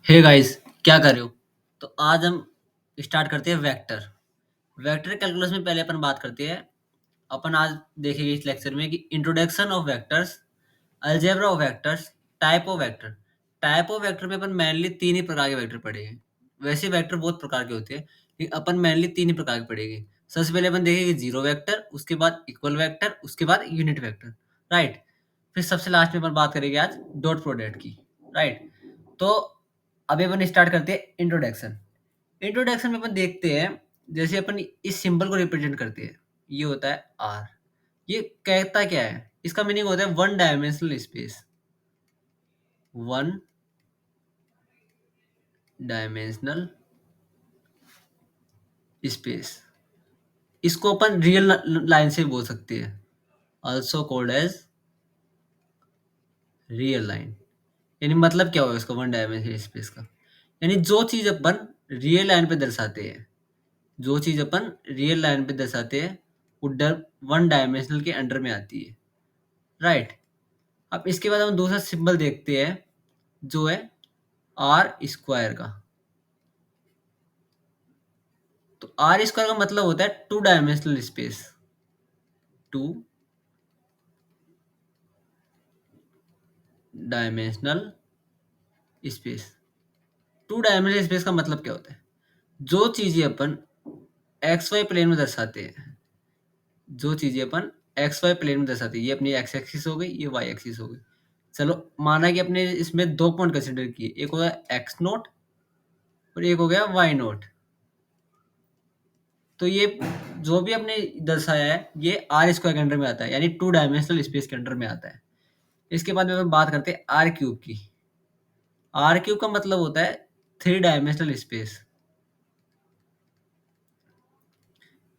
Hey guys, क्या कर रहे हो? तो आज हम स्टार्ट करते हैं वेक्टर। वेक्टर कैलकुलस में पहले अपन बात करते हैं। अपन आज देखेंगे इस लेक्चर में कि introduction of vectors, algebra of vectors, type of vector. Type of vector में अपन मेनली तीन ही प्रकार के वेक्टर पढ़ेंगे। वैसे वेक्टर बहुत प्रकार के होते हैं, लेकिन अपन मेनली तीन ही प्रकार के पढ़ेंगे। सबसे पहले अपन देखेंगे जीरो वेक्टर, उसके बाद इक्वल वेक्टर, उसके बाद यूनिट वेक्टर। राइट। फिर सबसे लास्ट में अपन बात करेंगे आज डॉट प्रोडक्ट की। राइट। तो अभी अपन स्टार्ट करते हैं इंट्रोडक्शन। इंट्रोडक्शन में अपन देखते हैं, जैसे अपन इस सिंबल को रिप्रेजेंट करते हैं। ये होता है आर। ये कहता क्या है? इसका मीनिंग होता है one dimensional space. One dimensional space. इसको अपन रियल लाइन से बोल सकते हैं, also called as real line. यानी मतलब क्या होगा इसका वन डायमेंशनल स्पेस का? यानी जो चीज अपन रियल लाइन पे दर्शाते हैं, जो चीज अपन रियल लाइन पे दर्शाते हैं, वो वन डायमेंशनल के अंडर में आती है। राइट। अब इसके बाद हम दूसरा सिंबल देखते हैं, जो है आर स्क्वायर का। तो आर स्क्वायर का मतलब होता है two dimensional space. Two dimensional space. Two dimensional space का मतलब क्या होता है? जो चीजें अपन एक्स वाई प्लेन में दर्शाते हैं, जो चीजें अपन एक्स वाई प्लेन में दर्शाते हैं, ये अपनी एक्स एक्सिस हो गई, ये वाई एक्सिस हो गई। चलो, माना कि अपने इसमें दो पॉइंट कंसिडर किए, एक हो गया एक्स नोट और एक हो गया वाई नोट। तो ये जो भी आपने दर्शाया है, ये आर स्क्वायर के अंडर में आता है, यानी टू डायमेंशनल स्पेस के अंडर में आता है। इसके बाद में हम बात करते हैं आर क्यूब की। आर क्यूब का मतलब होता है three dimensional space.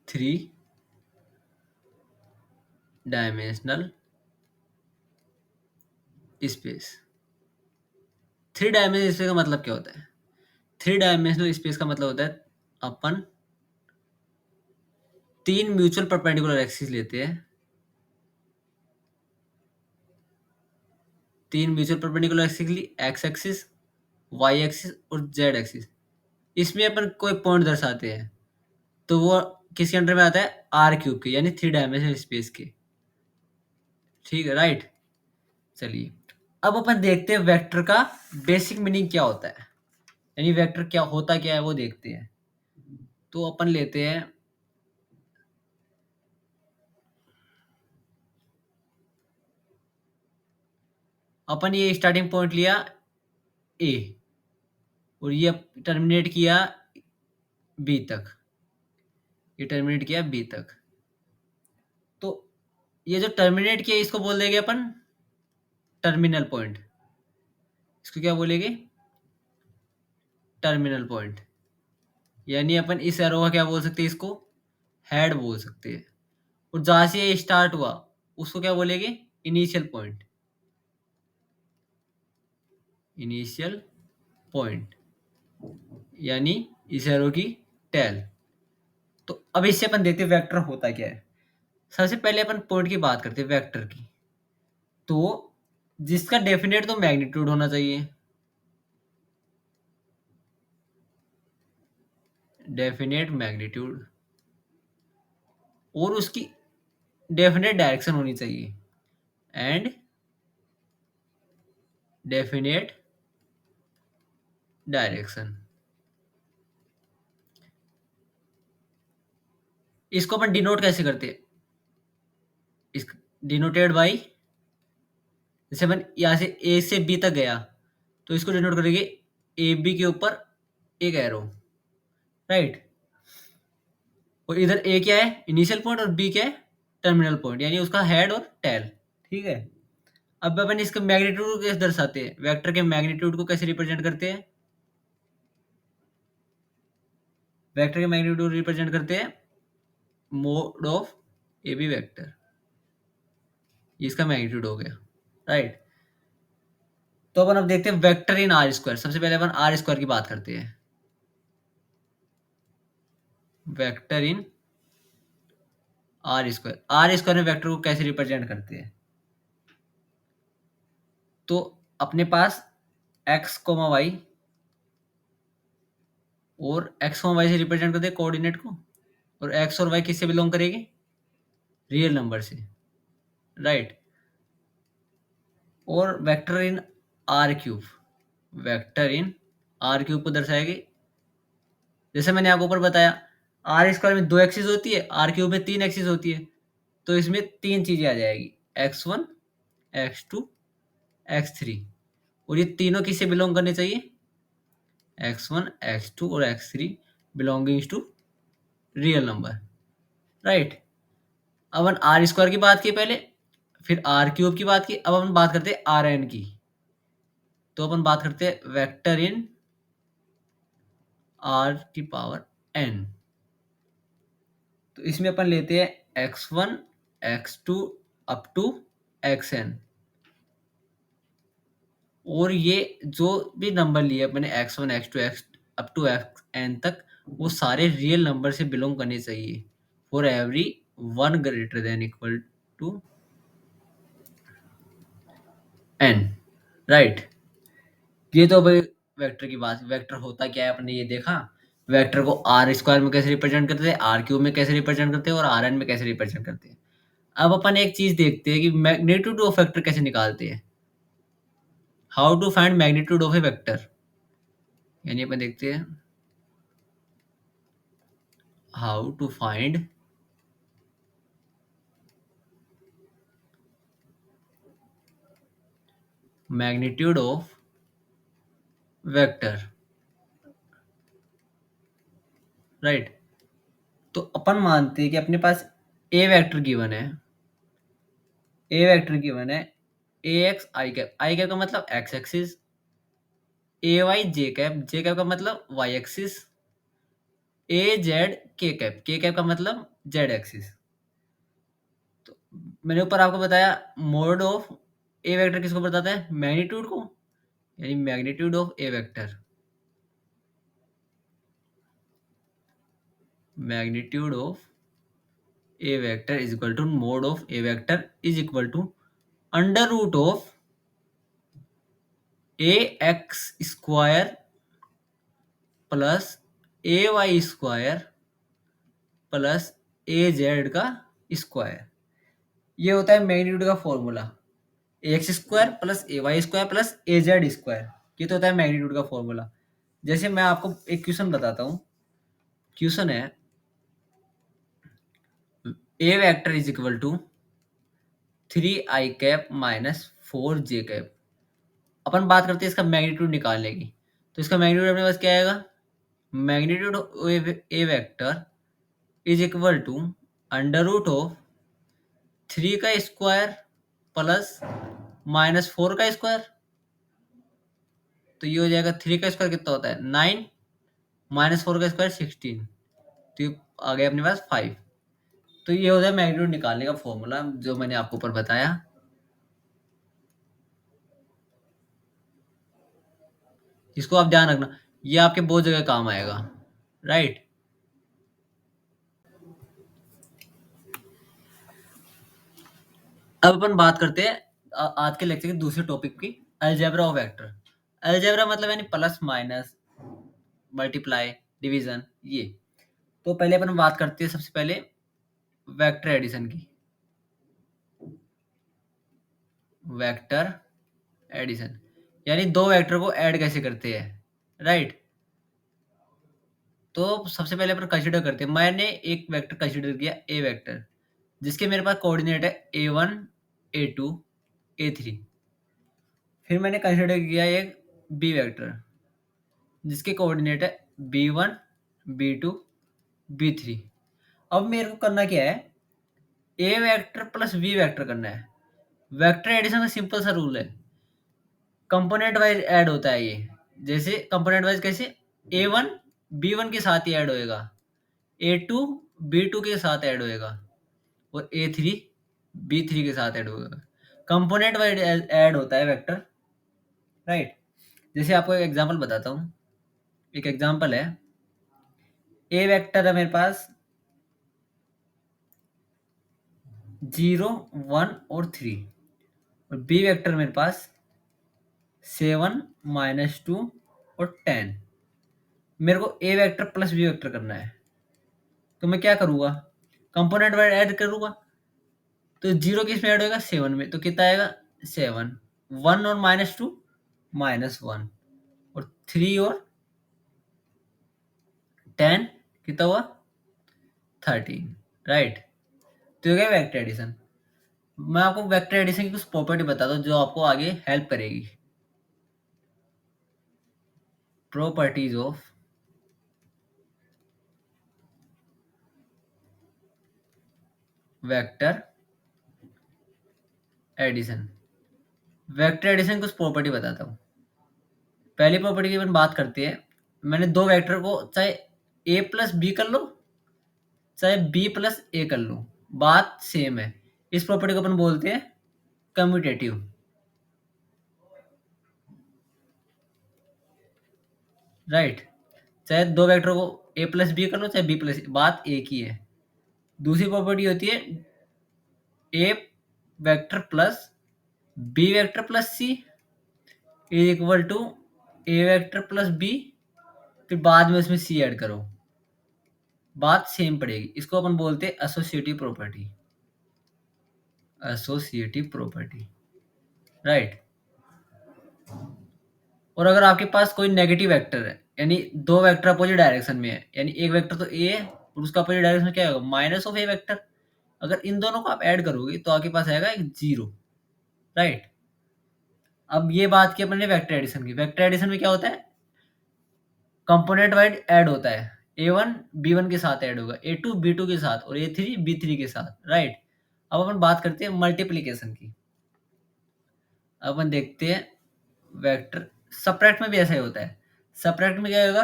Three dimensional space. Three dimensional space का मतलब क्या होता है? थ्री डायमेंशनल स्पेस का मतलब होता है अपन तीन म्यूचुअल परपेंडिकुलर एक्सिस लेते हैं। तीन म्यूचुअल परपेंडिकुलर एक्सिस ली, एक्स एक्सिस, वाई एक्सिस और जेड एक्सिस। इसमें अपन कोई पॉइंट दर्शाते हैं, तो वो किसके अंडर में आता है? आर क्यूब के, यानी थ्री डायमेंशनल स्पेस के। ठीक है, राइट। चलिए, अब अपन देखते हैं वेक्टर का बेसिक मीनिंग क्या होता है, यानी वेक्टर क्या होता क्या है वो देखते हैं। तो अपन लेते हैं, अपन ये स्टार्टिंग पॉइंट लिया ए और ये टर्मिनेट किया बी तक। ये टर्मिनेट किया बी तक। तो ये जो टर्मिनेट किया, इसको बोल देंगे अपन टर्मिनल पॉइंट। इसको क्या बोलेंगे? Terminal point. यानी अपन इस एरो का क्या बोल सकते हैं? इसको हेड बोल सकते हैं। और जहां से ये स्टार्ट हुआ, उसको क्या बोलेंगे? Initial point. इनिशियल पॉइंट, यानी इस एरो की टेल। तो अब इससे अपन देखते हैं वेक्टर होता क्या है। सबसे पहले अपन पॉइंट की बात करते हैं, वेक्टर की। तो जिसका डेफिनेट तो मैग्नीट्यूड होना चाहिए। Definite magnitude. और उसकी डेफिनेट डायरेक्शन होनी चाहिए। And definite direction. इसको अपन डिनोट कैसे करते हैं? इस डिनोटेड बाई, जैसे अपन यहाँ से ए से बी तक गया, तो इसको डिनोट करेंगे ए बी के ऊपर एक एरो। राइट। और इधर ए क्या है? इनिशियल पॉइंट, और बी क्या है? टर्मिनल पॉइंट, यानी उसका हेड और टेल। ठीक है। अब अपन इसका मैग्नीट्यूड को कैसे दर्शाते हैं? वेक्टर के मैग्नीट्यूड को कैसे रिप्रेजेंट करते हैं? वेक्टर के मैग्नीट्यूड रिप्रेजेंट करते हैं mod of A B vector. इसका मैग्नीट्यूड हो गया। राइट। तो अपन अब देखते हैं वेक्टर इन आर स्क्वायर। सबसे पहले अपन आर स्क्वायर की बात करते हैं। Vector in R square. R square में वेक्टर को कैसे रिप्रेजेंट करते हैं? तो अपने पास एक्स कोमा वाई और एक्स और वाई से रिप्रेजेंट करते हैं कोऑर्डिनेट को, और एक्स और वाई किससे बिलोंग करेगी? रियल नंबर से, राइट। और vector in are cube, vector in are cube को दर्शाएगी, जैसे मैंने आपको ऊपर बताया, आर स्क्वायर में 2 एक्सिस होती है, आर क्यूब में 3 एक्सिस होती है, तो इसमें 3 चीजें आ जाएगी, x1, x2, x3। और ये तीनों किससे बिलोंग करने चाहिए? x1, x2 और x3 belongings to real number, right. अब अपन आर स्क्वायर की बात की पहले, फिर आर क्यूब की बात की, अब अपन बात करते हैं आर एन की। तो अपन बात करते हैं वेक्टर इन आर की पावर एन। तो इसमें अपन लेते हैं x1, x2 up to xn, और ये जो भी नंबर लिए अपने x1, x2, x up to xn तक, वो सारे रियल नंबर से बिलोंग करने चाहिए for every one greater than equal to n, right. ये तो भाई वेक्टर की बात, वेक्टर होता क्या है अपने ये देखा। वेक्टर को आर स्क्वायर में कैसे रिप्रेजेंट करते हैं, आर क्यूब में कैसे रिप्रेजेंट करते हैं, और आर एन में कैसे रिप्रेजेंट करते हैं। अब अपन एक चीज देखते हैं कि मैग्नीट्यूड ऑफ वेक्टर कैसे निकालते हैं, how to find magnitude of A vector. यानी अपन देखते हैं how to find magnitude of vector, right. तो अपन मानते हैं कि अपने पास ए वेक्टर गिवन है, ए वेक्टर गिवन है, ए एक्स आई कैप का मतलब एक्स एक्सिस, ए वाई जे कैप का मतलब वाई एक्सिस, ए जेड के कैप का मतलब जेड एक्सिस। तो मैंने ऊपर आपको बताया मोड ऑफ ए वेक्टर किसको बताता है? मैग्नीट्यूड को, यानी magnitude of A vector, magnitude of A vector is equal to mod of A vector is equal to under root of A X square plus A Y square plus A Z का square. ये होता है magnitude का formula, A X square plus A Y square plus A Z square. ये तो होता है magnitude का फॉर्मूला। जैसे मैं आपको एक क्वेश्चन बताता हूँ, क्वेश्चन है A vector is equal to 3 i cap minus 4 j cap. अपन बात करते हैं इसका मैग्नीट्यूड निकालने की, तो इसका मैग्नीट्यूड अपने पास क्या आएगा? Magnitude A vector is equal to under root of 3 का स्क्वायर प्लस माइनस 4 का स्क्वायर। तो ये हो जाएगा 3 का स्क्वायर कितना होता है? 9, माइनस 4 का स्क्वायर 16, तो ये आ गया अपने पास 5। तो ये हो जाए मैग्नीट्यूड निकालने का फॉर्मूला जो मैंने आपको ऊपर बताया। इसको आप ध्यान रखना, ये आपके बहुत जगह काम आएगा, राइट। अब अपन बात करते हैं आज के लेक्चर के दूसरे टॉपिक की, अलजेब्रा ऑफ वेक्टर। अलजेब्रा मतलब यानी प्लस माइनस मल्टीप्लाई डिवीजन ये। तो पहले अपन बात करते हैं सबसे पहले वेक्टर एडिशन की, वेक्टर एडिशन यानी दो वेक्टर को ऐड कैसे करते हैं, राइट। तो सबसे पहले अपन कंसीडर करते हैं, मैंने एक वेक्टर कंसीडर किया ए वेक्टर, जिसके मेरे पास कोऑर्डिनेट है a1, a2, a3। फिर मैंने कंसीडर किया एक बी वेक्टर, जिसके कोऑर्डिनेट है b1, b2, b3। अब मेरे को करना क्या है? A vector plus B vector करना है। वेक्टर एडिशन का सिंपल सा रूल है, कंपोनेंट वाइज ऐड होता है ये। जैसे कंपोनेंट वाइज कैसे? a1 b1 के साथ ही ऐड होएगा, a2 b2 के साथ ऐड होएगा, और a3 b3 के साथ ऐड होगा। कंपोनेंट वाइज ऐड होता है वेक्टर, राइट। जैसे आपको एक एग्जांपल बताता हूँ, एक एग्जांपल है, ए वेक्टर है मेरे पास 0, 1 और 3, और बी वेक्टर मेरे पास 7, -2 और 10। मेरे को ए वेक्टर प्लस बी वेक्टर करना है, तो मैं क्या करूंगा, कंपोनेंट वाइज ऐड करूंगा। तो जीरो किस में ऐड होगा, 7 में, तो कितना आएगा 7, 1 और -2 -1, और 3 और 10 कितना हुआ 13, राइट। तो ये हो गया वेक्टर एडिशन। मैं आपको वेक्टर एडिशन की कुछ प्रॉपर्टी बताता हूँ जो आपको आगे हेल्प करेगी। Properties of vector addition. Vector addition कुछ प्रॉपर्टी बताता हूँ। पहली प्रॉपर्टी की अपन बात करते हैं। मैंने दो वेक्टर को चाहे ए प्लस बी कर लो चाहे बी प्लस ए कर लो, बात सेम है। इस प्रॉपर्टी को अपन बोलते हैं कम्यूटेटिव, राइट। चाहे दो वेक्टर को ए प्लस बी कर लो चाहे बी प्लस, बात एक ही है। दूसरी प्रॉपर्टी होती है A vector plus B vector plus C is equal to A vector plus B, फिर बाद में उसमें सी ऐड करो, बात सेम पड़ेगी। इसको अपन बोलते हैं associative property, associative property, right. और अगर आपके पास कोई नेगेटिव वेक्टर है, यानी दो वेक्टर अपोजिट डायरेक्शन में है, यानी एक वेक्टर तो ए है और उसका अपोजिट डायरेक्शन क्या होगा, माइनस ऑफ ए वेक्टर, अगर इन दोनों को आप ऐड करोगे तो आपके पास आएगा एक जीरो, राइट। अब ये बात की अपने वेक्टर एडिशन की। वेक्टर एडिशन में क्या होता है, कंपोनेंट वाइज ऐड होता है। A1 B1 के साथ ऐड होगा, A2 B2 के साथ, और A3 B3 के साथ, राइट। अब अपन बात करते हैं मल्टीप्लीकेशन की। अब अपन देखते हैं वेक्टर सब्ट्रैक्ट में भी ऐसा ही होता है। सब्ट्रैक्ट में क्या होगा,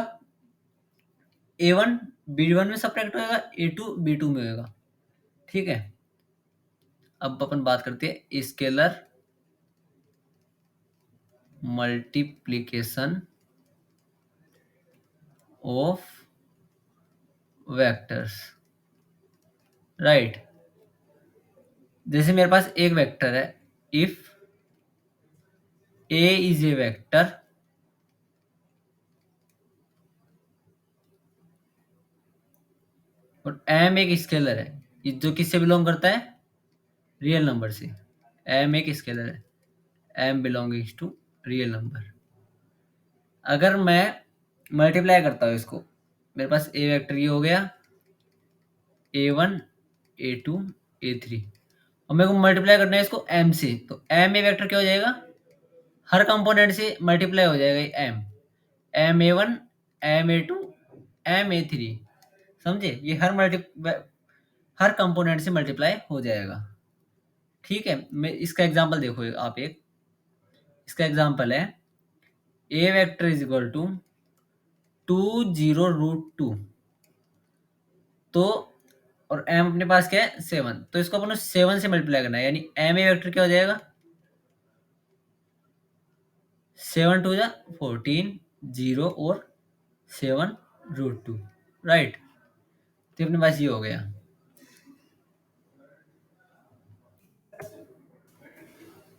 A1 B1 में सब्ट्रैक्ट होगा, A2 B2 में होगा, ठीक है। अब अपन बात करते हैं scalar multiplication of vectors, right. जैसे मेरे पास एक वेक्टर है, if A is a vector और M एक स्केलर है, ये जो किससे बिलोंग करता है, रियल नंबर से। M एक स्केलर है, M belongings to real number. अगर मैं मल्टीप्लाई करता हूँ इसको, मेरे पास ए वेक्टर ये हो गया, A1 A2 A3, और मेरे को मल्टीप्लाई करना है इसको M से, तो M ए वेक्टर क्या हो जाएगा, हर कंपोनेंट से मल्टीप्लाई हो जाएगा ये M, M A1 M A2 M A3, समझे। ये हर कंपोनेंट से मल्टीप्लाई हो जाएगा, ठीक है। मैं इसका एग्जांपल देखो आप एक, इसका एग्जांपल है A vector is equal to 2 0 √2, तो और m अपने पास क्या है 7, तो इसको अपन 7 से मल्टीप्लाई करना है, यानी m ए वेक्टर क्या हो जाएगा 7 2 जा 14, 0 और 7 √2, राइट। तो अपने पास ये हो गया।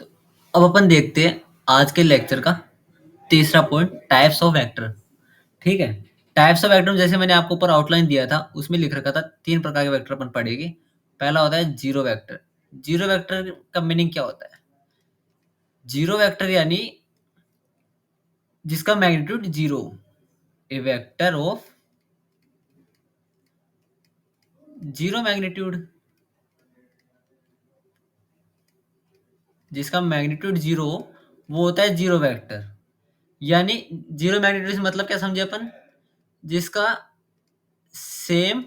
तो अब अपन देखते हैं आज के लेक्चर का तीसरा पॉइंट, टाइप्स ऑफ वेक्टर, ठीक है। टाइप्स ऑफ वेक्टर जैसे मैंने आपको ऊपर आउटलाइन दिया था, उसमें लिख रखा था 3 प्रकार के वेक्टर अपन पढ़ेंगे। पहला होता है जीरो वेक्टर। जीरो वेक्टर का मीनिंग क्या होता है, जीरो वेक्टर यानी जिसका magnitude zero, A vector of zero magnitude, जिसका मैग्नीट्यूड जीरो वो होता है जीरो वेक्टर। यानी जीरो मैग्नीट्यूड से मतलब क्या समझे अपन, जिसका सेम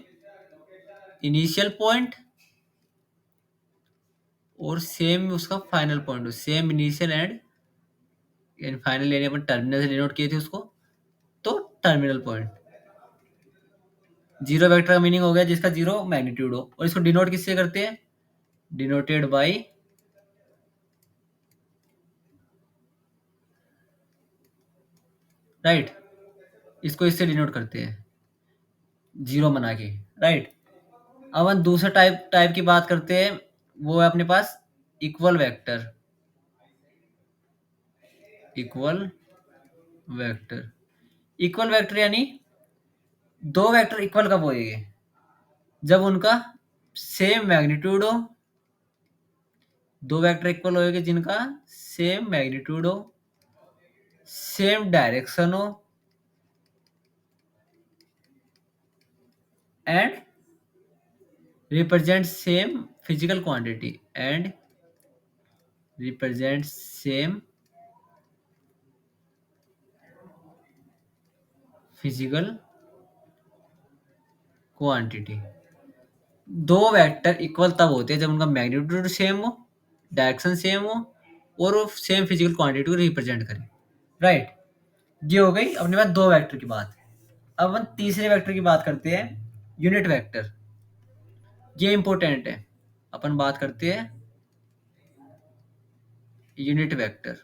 इनिशियल पॉइंट और सेम उसका फाइनल पॉइंट हो, सेम इनिशियल एंड फाइनल, यानी अपन टर्मिनल से डिनोट किए थे उसको, तो टर्मिनल पॉइंट। जीरो वेक्टर का मीनिंग हो गया जिसका जीरो मैग्नीट्यूड हो, और इसको डिनोट किससे करते हैं, डिनोटेड बाय राइट, इसको इससे डिनोट करते हैं जीरो बना के, राइट। अब हम दूसरा टाइप टाइप की बात करते हैं, वो है अपने पास equal vector. Equal vector, equal vector यानी दो वेक्टर इक्वल कब होएंगे? जब उनका सेम मैग्नीट्यूड हो। दो वेक्टर इक्वल होएंगे जिनका सेम मैग्नीट्यूड हो, सेम डायरेक्शन हो, and represent same physical quantity, and represent same physical quantity. दो वेक्टर इक्वल तब होते हैं जब उनका मैग्नीट्यूड सेम हो, डायरेक्शन सेम हो, और वो सेम फिजिकल क्वांटिटी को रिप्रेजेंट करें। राइट। ये हो गई अपने पास दो वेक्टर की बात। अब हम तीसरे वेक्टर की बात करते हैं, यूनिट वेक्टर। ये इंपॉर्टेंट है। अपन बात करते हैं यूनिट वेक्टर,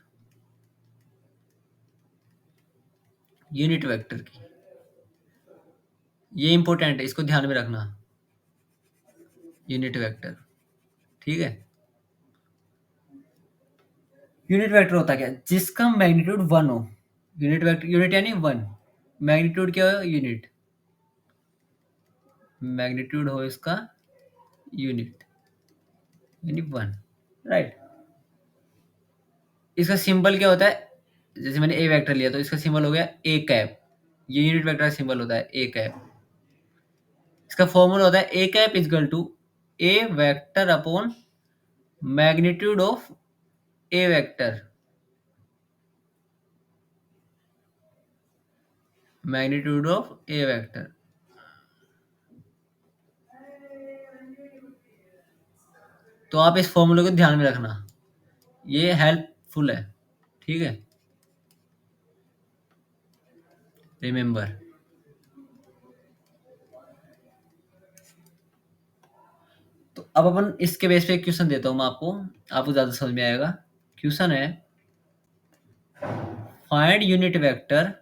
यूनिट वेक्टर की। ये इंपॉर्टेंट है, इसको ध्यान में रखना। यूनिट वेक्टर, ठीक है। यूनिट वेक्टर होता क्या है? जिसका मैग्नीट्यूड वन हो। यूनिट वेक्टर, यूनिट यानी वन, मैग्नीट्यूड क्या हो? यूनिट। मैग्नीट्यूड हो इसका यूनिट यानी वन। राइट। इसका सिंबल क्या होता है? जैसे मैंने ए वेक्टर लिया तो इसका सिंबल हो गया ए कैप। ये यूनिट वेक्टर का सिंबल होता है ए कैप। इसका फॉर्मूला होता है A cap is equal to A vector upon magnitude of A vector. Magnitude of A vector. तो आप इस फॉर्मूले को ध्यान में रखना, ये हेल्पफुल है। ठीक है, रिमेंबर। तो अब अपन इसके बेस पे एक क्वेश्चन देता हूं मैं आपको, आपको ज्यादा समझ में आएगा। क्वेश्चन है, find unit vector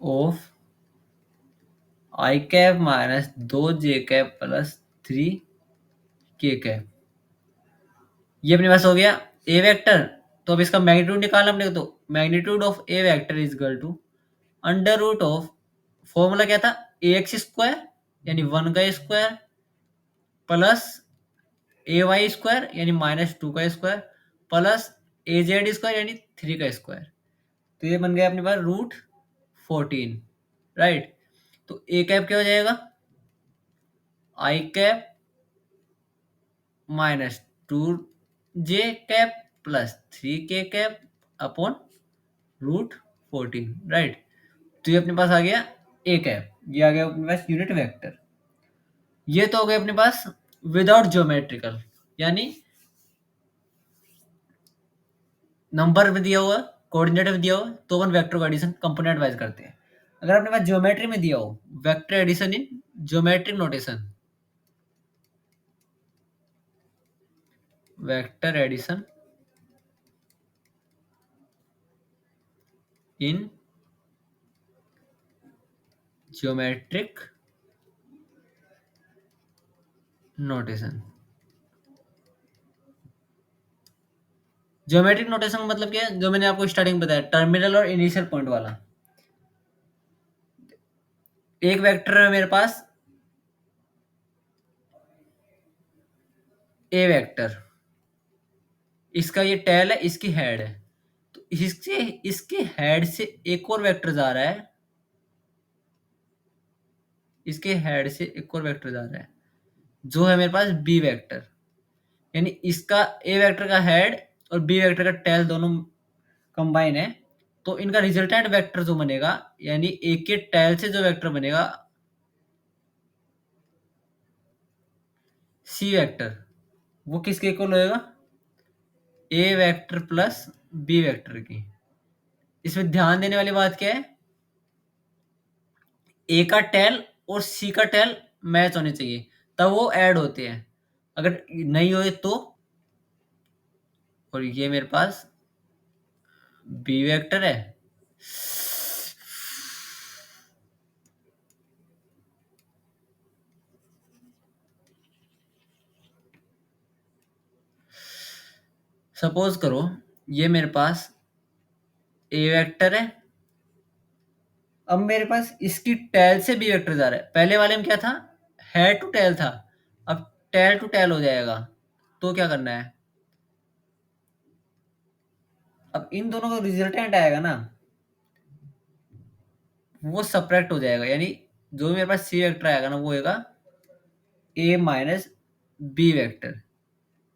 of I cap minus दो जे कैप प्लस थ्री के कैप। ये अपने पास हो गया ए वेक्टर। तो अब इसका मैग्नीट्यूड निकालना अपने को, तो magnitude of A vector is equal to under root of, formula क्या था? ए एक्स स्क्वायर यानी वन का square plus A Y square यानी माइनस टू का square plus A Z square यानी थ्री का स्क्वायर। तो ये बन गया अपने पास रूट 14। राइट। तो ए कैप क्या हो जाएगा? आई कैप माइनस टू जे कैप प्लस थ्री के कैप अपॉन रूट 14। राइट। तो ये अपने पास आ गया ए कैप, ये आ गया अपने पास यूनिट वेक्टर। ये तो हो गए अपने पास विदाउट ज्योमेट्रिकल, यानी नंबर में दिया हुआ, कोऑर्डिनेट में दिया हुआ, तो अपन वेक्टर का एडिशन कंपोनेंट वाइज करते हैं। अगर अपने पास ज्योमेट्री में दिया हो, vector addition in geometric notation, vector addition in geometric notation. Geometric notation का मतलब क्या है? जो मैंने आपको स्टार्टिंग में बताया, टर्मिनल और इनिशियल पॉइंट वाला। एक वेक्टर है मेरे पास ए वेक्टर, इसका ये टेल है, इसकी हेड है। तो इससे, इसके हेड से एक और वेक्टर जा रहा है, इसके हेड से एक और वेक्टर जा रहा है जो है मेरे पास बी वेक्टर। यानी इसका ए वेक्टर का हेड और बी वेक्टर का टेल दोनों कंबाइन है। तो इनका रिजल्टेंट वेक्टर जो बनेगा, यानी ए के टेल से जो वेक्टर बनेगा सी वेक्टर, वो किसके इक्वल होएगा? ए वेक्टर प्लस बी वेक्टर की। इसमें ध्यान देने वाली बात क्या है? ए का टेल और सी का टेल मैच होने चाहिए, तब वो ऐड होते हैं। अगर नहीं होए तो, और ये मेरे पास बी वेक्टर है, सपोज करो ये मेरे पास ए वेक्टर है। अब मेरे पास इसकी टेल से बी वेक्टर जा रहा है। पहले वाले में क्या था, हेड टू टेल था, अब टेल टू टेल हो जाएगा। तो क्या करना है, अब इन दोनों का रिजल्टेंट आएगा ना, वो सब्ट्रैक्ट हो जाएगा, यानी जो भी मेरे पास सी वेक्टर आएगा ना वो होगा ए माइनस बी वेक्टर।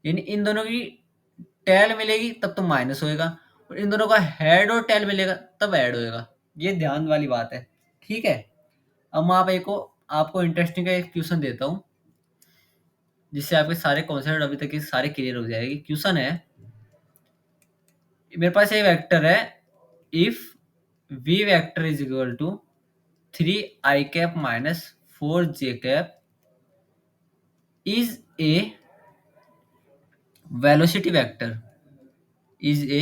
यानी इन दोनों की टेल मिलेगी तब तो माइनस होएगा, और इन दोनों का हेड और टेल मिलेगा तब ऐड होएगा। ये ध्यान वाली बात है, ठीक है। अब मैं आपको इंटरेस्टिंग का एक क्वेश्चन देता हूँ, जिससे आपके सारे कॉन्सेप्ट अभी तक के सारे क्लियर हो जाएंगे। क्वेश्चन है, मेरे पास एक वेक्टर है, if V vector is equal to 3 i cap minus 4j cap is a velocity vector, is a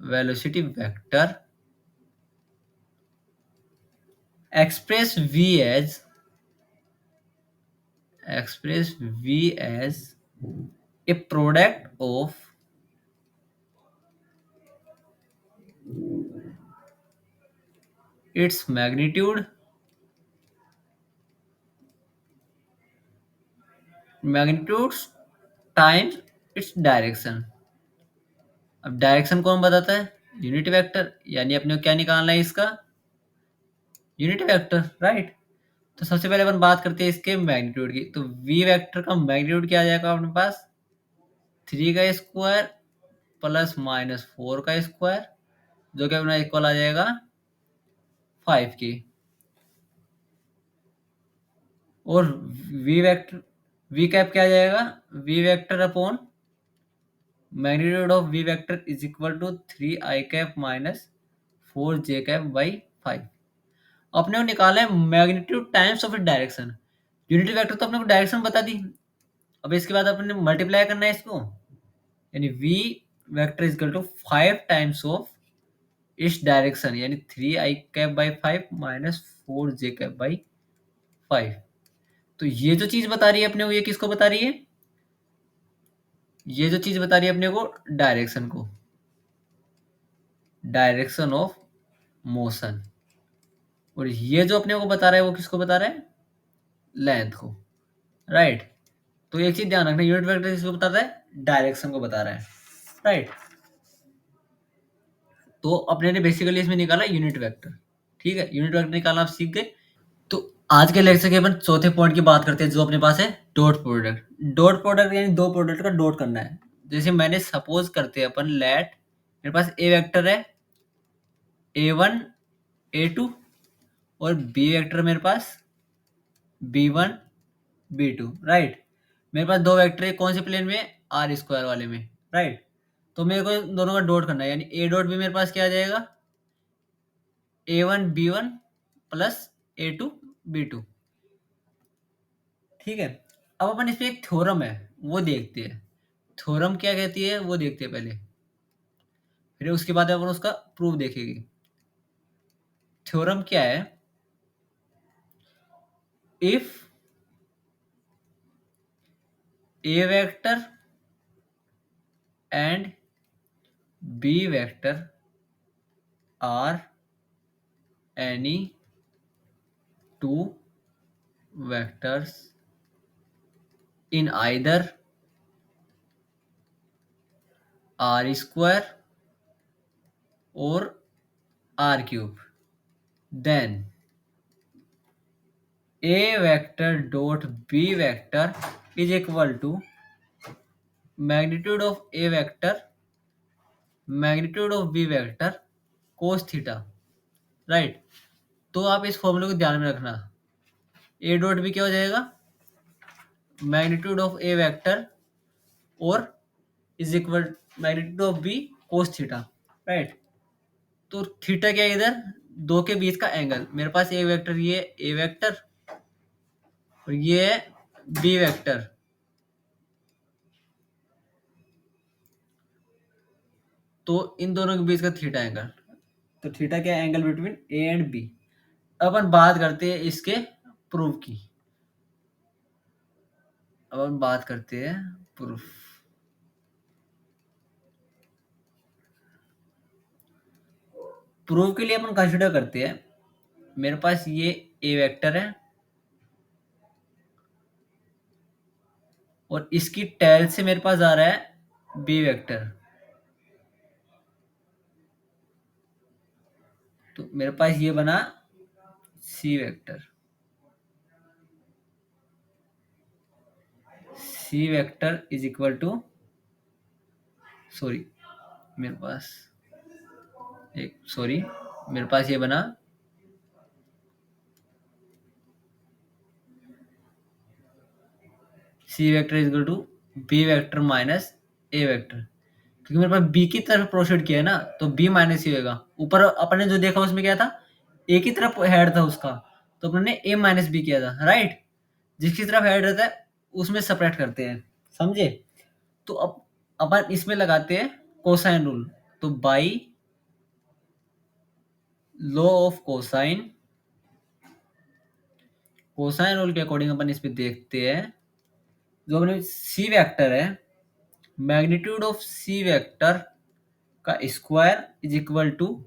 velocity vector express v as a product of its magnitudes times its direction। अब direction कौन बताता है, unit vector, यानी अपने को क्या निकालना है इसका, यूनिट वेक्टर, राइट। तो सबसे पहले अपन बात करते हैं इसके मैग्नीट्यूड की। तो वी वेक्टर का मैग्नीट्यूड क्या आ जाएगा अपने पास, 3 का स्क्वायर प्लस माइनस 4 का स्क्वायर, जो कि अपना इक्वल आ जाएगा 5 की। और वी वेक्टर, वी कैप क्या आ जाएगा, V vector upon magnitude of V vector is equal to 3 i cap minus 4j cap by 5। अपने को निकाला है magnitude times of direction. Unit vector तो अपने को डायरेक्शन बता दी, अब इसके बाद अपने मल्टीप्लाई करना है इसको, यानी V vector is equal to 5 times of इस डायरेक्शन, यानी 3 i cap by 5 minus 4j cap by 5। तो ये जो चीज बता रही है अपने को, ये किसको बता रही है, ये जो चीज बता रही है अपने को डायरेक्शन को, डायरेक्शन ऑफ मोशन। और ये जो अपने को बता रहा है वो किसको बता रहा है, लेंथ को, राइट। तो एक चीज ध्यान रखना, यूनिट वेक्टर किसको बता रहा है, डायरेक्शन को बता रहा है, राइट। तो अपने ने बेसिकली इसमें निकाला यूनिट वेक्टर, ठीक है। यूनिट वेक्टर निकालना आप सीख गए। तो आज के लेक्चर के अपन चौथे पॉइंट की बात करते हैं, जो अपने पास है डॉट प्रोडक्ट। डॉट प्रोडक्ट यानी दो प्रोडक्ट का डॉट करना है। जैसे मैंने सपोज करते हैं अपन, लेट मेरे पास ए वेक्टर है a1 a2, और बी वेक्टर मेरे पास b1 b2, राइट। मेरे पास दो वेक्टर है, कौन से प्लेन में, आर स्क्वायर वाले में, राइट। तो मेरे को दोनों का डॉट करना है, यानी ए डॉट भी मेरे पास क्या आ जाएगा, a1 b1 plus a2 b2, ठीक है। अब अपन इसमें एक थ्योरम है वो देखते हैं, थ्योरम क्या कहती है वो देखते हैं पहले, फिर उसके बाद अपन उसका प्रूफ देखेंगे। थ्योरम क्या है, if A vector and B vector are any two vectors in either r square or r cube, then a vector dot b vector is equal to magnitude of a vector magnitude of b vector cos theta, right. तो आप इस फॉर्मूले को ध्यान में रखना, a dot भी क्या हो जाएगा, मैग्नीट्यूड ऑफ ए वेक्टर और is equal magnitude of B cos theta, right. तो थीटा क्या है इधर, दो के बीच का एंगल। मेरे पास ए वेक्टर, ये ए वेक्टर और ये है बी वेक्टर, तो इन दोनों के बीच का थीटा एंगल। तो थीटा क्या है, angle between A and B. अपन बात करते हैं इसके प्रूफ की, अब हम बात करते हैं प्रूफ। प्रूफ के लिए अपन कंसिडर करते हैं, मेरे पास ये ए वेक्टर है और इसकी टेल से मेरे पास आ रहा है बी वेक्टर। तो मेरे पास ये बना C vector. C vector is equal to, sorry मेरे पास एक सॉरी मेरे पास ये बना C vector is equal to B vector minus A vector, क्योंकि मेरे पास बी की तरफ प्रोसीड किया है ना, तो बी माइनस ही होगा। ऊपर अपन ने जो देखा उसमें क्या था, ए की तरफ हेड था उसका, तो अपन ने ए माइनस बी किया था, राइट। जिसकी तरफ हेड रहता है उसमें सेपरेट करते हैं, समझे। तो अब अपन इसमें लगाते हैं कोसाइन रूल। तो by law of cosine, cosine rule के अकॉर्डिंग अपन इसमें देखते हैं, जो अपने सी वेक्टर है, मैग्नीट्यूड ऑफ सी वेक्टर का square is equal to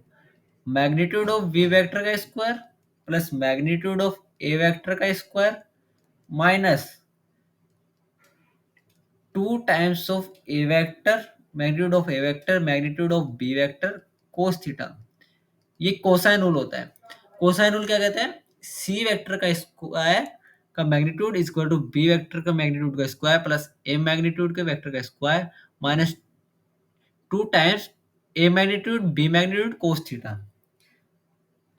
magnitude of V vector का square plus magnitude of A vector का square minus 2 times of A vector magnitude of A vector magnitude of B vector cos theta. ये cosine rule होता है। Cosine rule क्या कहते हैं, C vector का square का magnitude is equal to B vector का मैग्नीट्यूड का स्क्वायर प्लस ए मैग्नीट्यूड के वेक्टर का square minus 2 times A magnitude B magnitude cos theta.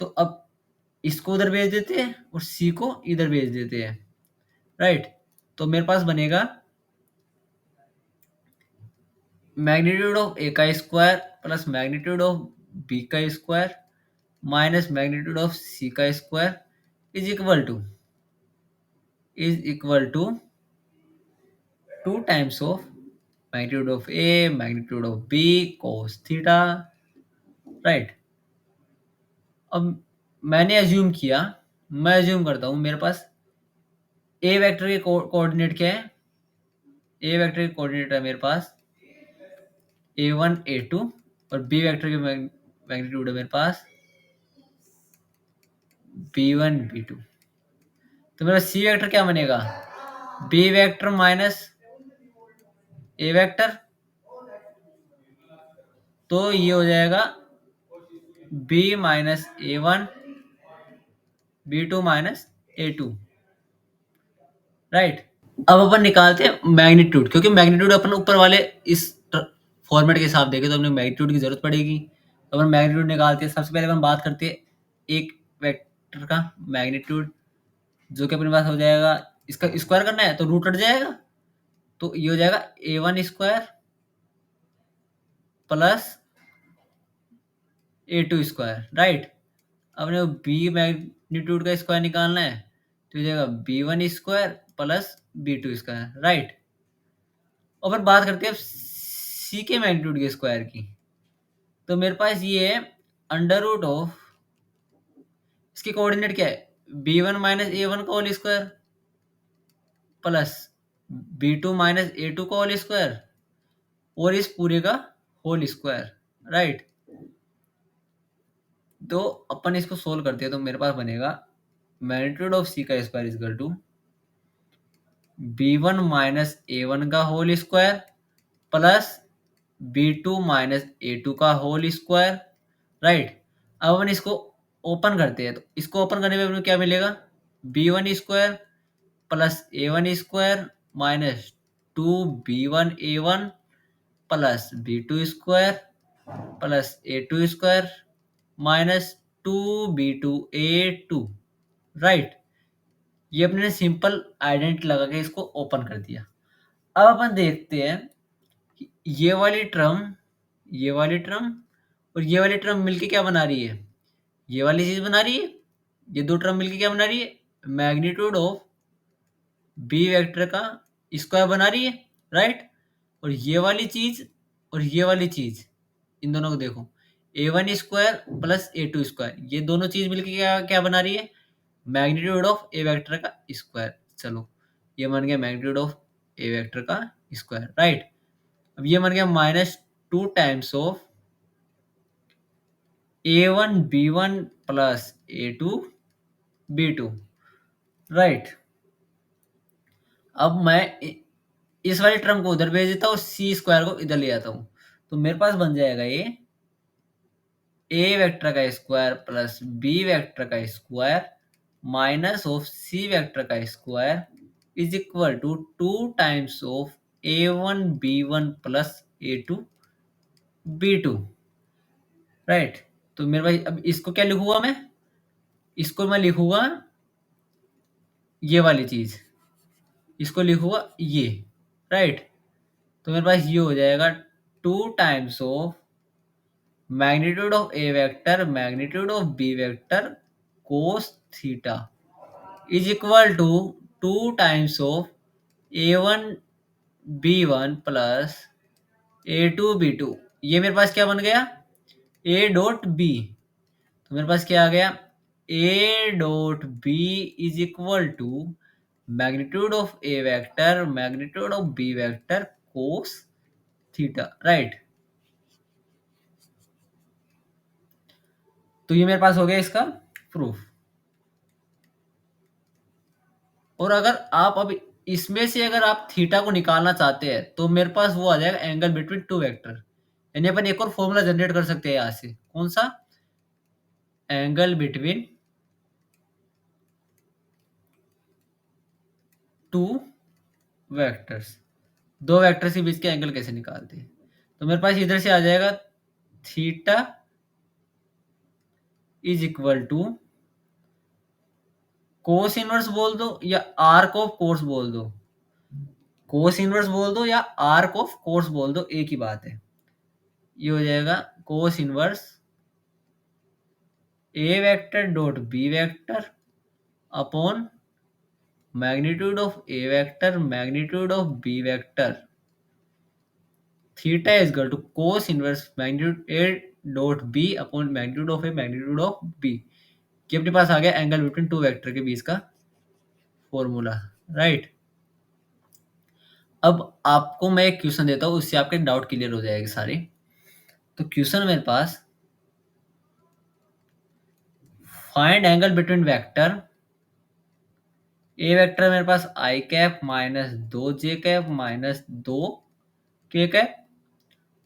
तो अब इसको उधर भेज देते हैं और सी को इधर भेज देते हैं, राइट। तो मेरे पास बनेगा मैग्नीट्यूड ऑफ ए का square plus magnitude of B का square minus magnitude of C का square is equal to 2 times of magnitude of A magnitude of B cos theta, right. अब मैंने अज्यूम किया, मैं अज्यूम करता हूँ मेरे पास ए वेक्टर के कोऑर्डिनेट क्या है, ए वेक्टर के कोऑर्डिनेट है मेरे पास a1 a2 और बी वेक्टर के मैग्नीट्यूड है मेरे पास b1 b2। तो मेरा सी वेक्टर क्या बनेगा, B vector minus A vector, तो ये हो जाएगा b minus a1 b2 minus a2, right. अब अपन निकालते हैं मैग्नीट्यूड, क्योंकि मैग्नीट्यूड अपन ऊपर वाले इस फॉर्मेट के हिसाब देखे तो अपने मैग्नीट्यूड की जरूरत पड़ेगी। तो अपन मैग्नीट्यूड निकालते हैं। सबसे पहले अपन बात करते हैं एक वेक्टर का मैग्नीट्यूड, जो कि अपने पास हो जाएगा, इसका स्क्वायर करना है तो रूट हट जाएगा, तो ये हो जाएगा a1 square plus a2 square, right. अपने को बी मैग्नीट्यूड का स्क्वायर निकालना है, तो हो जाएगा b1 square plus b2 square, right. और फिर बात करते हैं सी के मैग्नीट्यूड के स्क्वायर की। तो मेरे पास ये है अंडर रूट ऑफ, इसके कोऑर्डिनेट क्या है, b1 माइनस a1 का whole square plus b2 minus a2 का होल स्क्वायर और इस पूरे का होल स्क्वायर, राइट। तो अपन इसको सोल्व करते हैं, तो मेरे पास बनेगा मैग्नीट्यूड ऑफ सी का square is equal to b1 minus a1 का whole square plus b2 minus a2 का होल स्क्वायर, राइट। अब अपन इसको ओपन करते हैं, तो इसको ओपन करने में अपने क्या मिलेगा, b1 square plus a1 square minus 2b1 a1 plus b2 square plus a2 square minus 2b2 a2, right. ये अपने सिंपल आइडेंटिटी लगा के इसको ओपन कर दिया। अब अपन देखते हैं कि ये वाली टर्म और ये वाली टर्म मिलके क्या बना रही है, ये वाली चीज बना रही है। ये दो टर्म मिलके क्या बना रही है, मैग्नीट्यूड ऑफ बी वेक्टर का स्क्वायर बना रही है, राइट। और ये वाली चीज और ये वाली चीज, इन दोनों को देखो, a1 square plus a2 square, ये दोनों चीज मिलके क्या क्या बना रही है, मैग्नीट्यूड ऑफ ए वेक्टर का स्क्वायर। चलो ये बन गया मैग्नीट्यूड ऑफ ए वेक्टर का स्क्वायर, राइट। अब ये बन गया minus 2 times of A1 B1 plus A2 B2, right. अब मैं इस वाली टर्म को उधर भेज देता हूँ, सी स्क्वायर को इधर ले आता हूँ, तो मेरे पास बन जाएगा ये ए वेक्टर का स्क्वायर प्लस बी वेक्टर का square minus of C vector का square is equal to 2 times of A1 B1 plus A2 B2, right. तो मेरे पास अब इसको क्या लिखूंगा मैं, इसको मैं लिखूंगा ये वाली चीज, इसको लिखूंगा ये, राइट। तो मेरे पास ये हो जाएगा 2 times of magnitude of A vector magnitude of B vector cos theta is equal to 2 times of A1 B1 plus A2 B2। ये मेरे पास क्या बन गया, A डॉट बी। तो मेरे पास क्या आ गया, A dot B is equal to magnitude of A vector magnitude of B vector cos theta, right. तो ये मेरे पास हो गया इसका प्रूफ। और अगर आप अब इसमें से अगर आप थीटा को निकालना चाहते हैं तो मेरे पास वो आ जाएगा एंगल बिटवीन टू वेक्टर। यानी अपन एक और फॉर्मूला जनरेट कर सकते हैं यहाँ से, कौन सा, एंगल बिटवीन टू वेक्टर्स। दो वेक्टर्स के बीच के एंगल कैसे निकालते हैं, तो मेरे पास इधर से आ जाएगा theta is equal to cos inverse बोल दो या आर्क ऑफ कोस बोल दो, कोस इनवर्स बोल दो या आर्क ऑफ कोस बोल दो, एक ही बात है। ये हो जाएगा cos inverse A vector dot B vector upon magnitude of A vector magnitude of B vector theta is equal to cos inverse magnitude A dot B upon magnitude of A magnitude of B. ये अपने पास आ गया angle between two vector के बीच का formula, right. अब आपको मैं एक question देता हूँ, उससे आपके डाउट क्लियर हो जाएंगे सारे। तो क्वेश्चन मेरे पास, find angle between vector A vector मेरे पास I cap minus 2 J cap minus 2 K cap,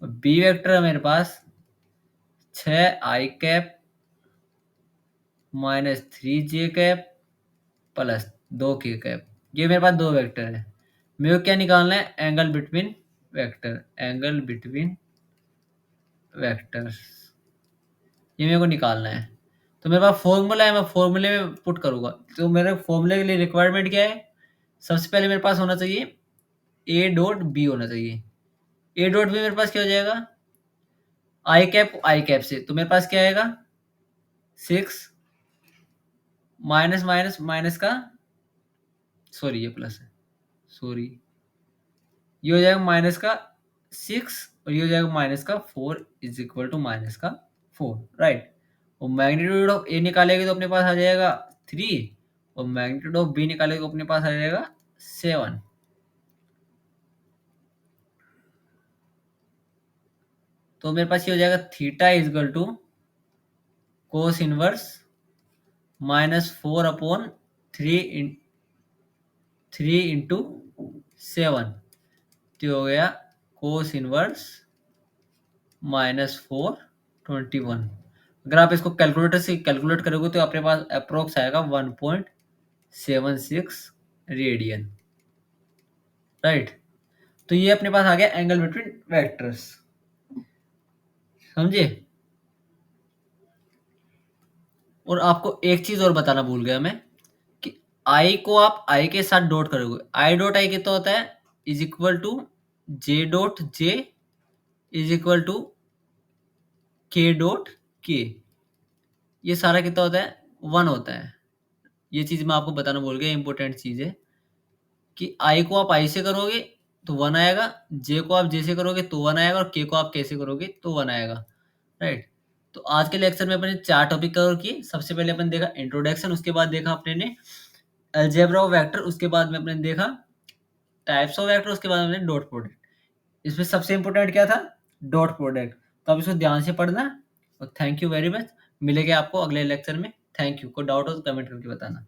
B vector है मेरे पास 6 i cap minus 3 J cap plus 2 K cap. ये मेरे पास दो वेक्टर है, मेरे को क्या निकालना है, angle between vector, angle between vectors, ये मेरे को निकालना है। तो मेरे पास फॉर्मूला है, मैं फॉर्मूले में पुट करूंगा। तो मेरे फॉर्मूले के लिए रिक्वायरमेंट क्या है, सबसे पहले मेरे पास होना चाहिए ए डॉट बी होना चाहिए। ए डॉट बी मेरे पास क्या हो जाएगा, आई कैप से, तो मेरे पास क्या आएगा 6 माइनस माइनस माइनस का, सॉरी ये प्लस है, सॉरी ये हो जाएगा माइनस का 6 और ये हो जाएगा माइनस का 4 इज इक्वल टू माइनस का 4, राइट। और मैग्नीट्यूड ऑफ ए निकालेंगे तो अपने पास आ जाएगा 3 और मैग्नीट्यूड ऑफ बी निकालेंगे तो अपने पास आ जाएगा 7। तो मेरे पास ये हो जाएगा theta is equal to cos inverse -4 upon 3 into 7, तो हो गया कोस इनवर्स -4 21। अगर आप इसको कैलकुलेटर से कैलकुलेट करोगे तो अपने पास अप्रोक्स आएगा 1.76 रेडियन, राइट। तो ये अपने पास आ गया एंगल बिटवीन वेक्टर्स, समझे। और आपको एक चीज और बताना भूल गया मैं, कि आई को आप आई के साथ डॉट करोगे, आई डॉट आई कितना होता है, is equal to J dot J is equal to K dot K. ये सारा कितना होता है, 1 होता है। ये चीज मैं आपको बताना भूल गया, इंपॉर्टेंट चीज है कि आई को आप आई से करोगे तो 1 आएगा, जे को आप जे से करोगे तो 1 आएगा और के को आप कैसे करोगे तो 1 आएगा, राइट। तो आज के लेक्चर में अपने 4 टॉपिक कवर किए। सबसे पहले अपन देखा इंट्रोडक्शन, उसके बाद देखा अपने ने अलजेब्रा ऑफ वेक्टर, उसके बाद में अपने देखा टाइप्स ऑफ वेक्टर, उसके बाद हमने डॉट प्रोडक्ट। इसमें सबसे इंपॉर्टेंट क्या था, डॉट प्रोडक्ट। तो आप इसको ध्यान से पढ़ना और थैंक यू वेरी मच। मिलेंगे आपको अगले लेक्चर में। Thank you. कोई डाउट हो तो कमेंट करके बताना।